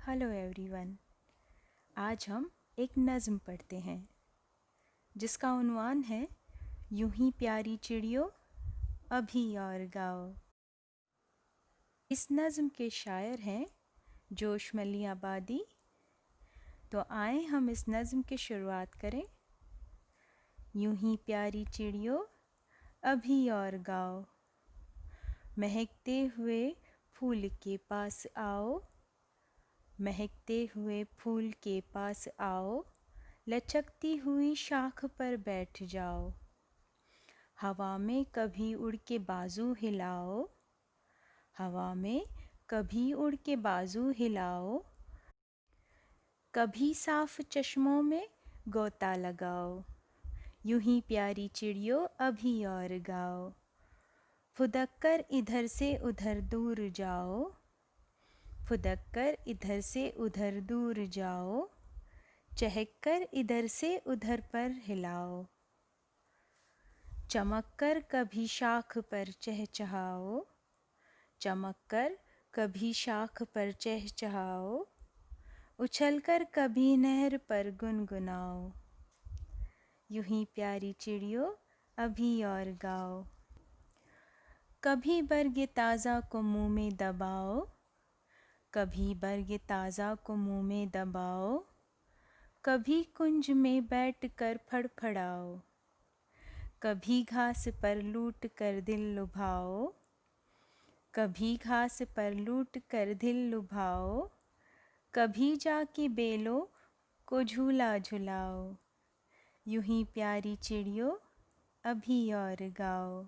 Hello everyone. आज हम एक नज़्म पढ़ते हैं जिसका उन्वान है यूं ही प्यारी चिड़ियों अभी और गाओ। इस नज़्म के शायर हैं जोशमली आबादी। तो आए हम इस नज़्म की शुरुआत करें। यूं ही प्यारी चिड़ियों अभी और गाओ, महकते हुए फूल के पास आओ, महकते हुए फूल के पास आओ, लचकती हुई शाख पर बैठ जाओ। हवा में कभी उड़ के बाजू हिलाओ, हवा में कभी उड़ के बाजू हिलाओ, कभी साफ चश्मों में गोता लगाओ। यूं ही प्यारी चिड़ियों अभी और गाओ, फुदक कर इधर से उधर दूर जाओ, फुदक कर इधर से उधर दूर जाओ, चहक कर इधर से उधर पर हिलाओ। चमक कर कभी शाख पर चहचहाओ, चमक कर कभी शाख पर चहचहाओ, उछल कर कभी नहर पर गुनगुनाओ। यूं ही प्यारी चिड़ियों अभी और गाओ, कभी बर्ग ताज़ा को मुँह में दबाओ, कभी बर्ग ताज़ा को मुँह में दबाओ, कभी कुंज में बैठ कर फड़फड़ाओ, कभी घास पर लूट कर दिल लुभाओ, कभी घास पर लूट कर दिल लुभाओ, कभी जाके बेलों को झूला झुलाओ। यूं ही प्यारी चिड़ियों अभी और गाओ,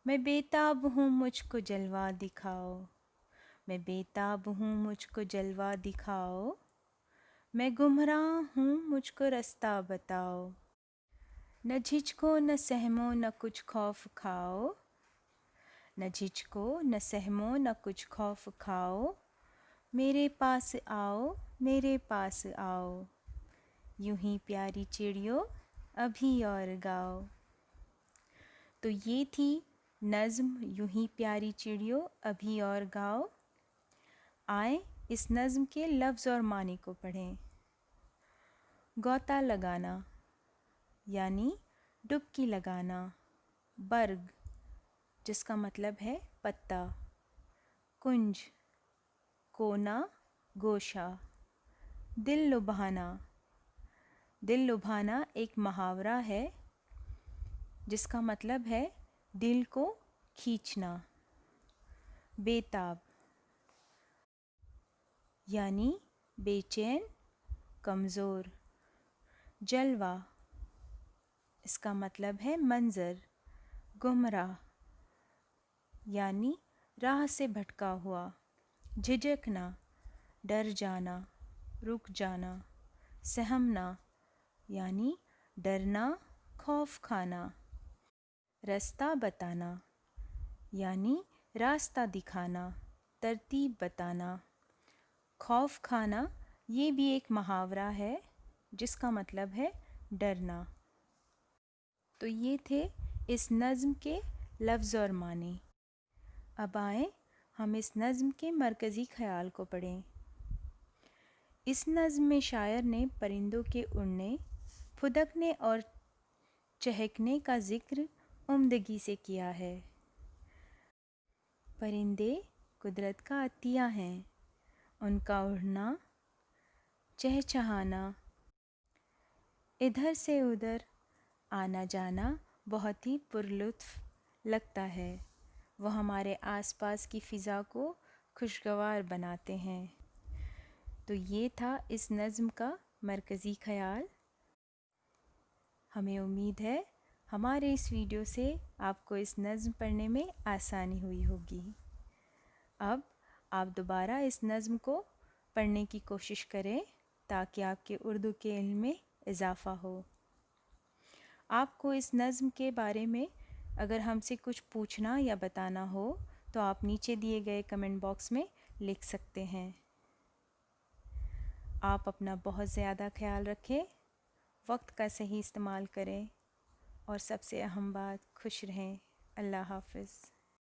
मैं बेताब हूँ मुझको जलवा दिखाओ, मैं बेताब हूँ मुझको जलवा दिखाओ, मैं गुमराह हूँ मुझको रास्ता बताओ। न झिझको न सहमो न कुछ खौफ खाओ, न झिझको न सहमो न कुछ खौफ खाओ, मेरे पास आओ मेरे पास आओ। यूं ही प्यारी चिड़ियों अभी और गाओ। तो ये थी नज़्म यूं ही प्यारी चिड़ियों अभी और गाओ। आए इस नज़्म के लफ्ज़ और मानी को पढ़ें। गोता लगाना यानी डुबकी लगाना, बर्ग जिसका मतलब है पत्ता, कुंज कोना गोशा, दिल लुभाना, दिल लुभाना एक मुहावरा है जिसका मतलब है दिल को खींचना। बेताब यानी बेचैन कमज़ोर। जलवा इसका मतलब है मंज़र। गुमराह यानी राह से भटका हुआ। झिझकना डर जाना रुक जाना। सहमना यानी डरना खौफ खाना। रास्ता बताना यानी रास्ता दिखाना तरतीब बताना। खौफ खाना ये भी एक मुहावरा है जिसका मतलब है डरना। तो ये थे इस नज़्म के लफ्ज़ और माने। अब आएँ हम इस नज़्म के मरकज़ी ख़याल को पढ़ें। इस नज़्म में शायर ने परिंदों के उड़ने, फुदकने और चहकने का ज़िक्र उम्दगी से किया है। परिंदे कुदरत का अतिया हैं, उनका उड़ना चहचहाना, इधर से उधर आना जाना बहुत ही पुरलुत्फ़ लगता है। वह हमारे आसपास की फ़िज़ा को खुशगवार बनाते हैं। तो ये था इस नज़्म का मरकज़ी ख़याल। हमें उम्मीद है हमारे इस वीडियो से आपको इस नज़्म पढ़ने में आसानी हुई होगी। अब आप दोबारा इस नज़्म को पढ़ने की कोशिश करें ताकि आपके उर्दू के इल्म में इजाफ़ा हो। आपको इस नज़्म के बारे में अगर हमसे कुछ पूछना या बताना हो तो आप नीचे दिए गए कमेंट बॉक्स में लिख सकते हैं। आप अपना बहुत ज़्यादा ख्याल रखें, वक्त का सही इस्तेमाल करें और सबसे अहम बात खुश रहें। अल्लाह हाफ़िज़।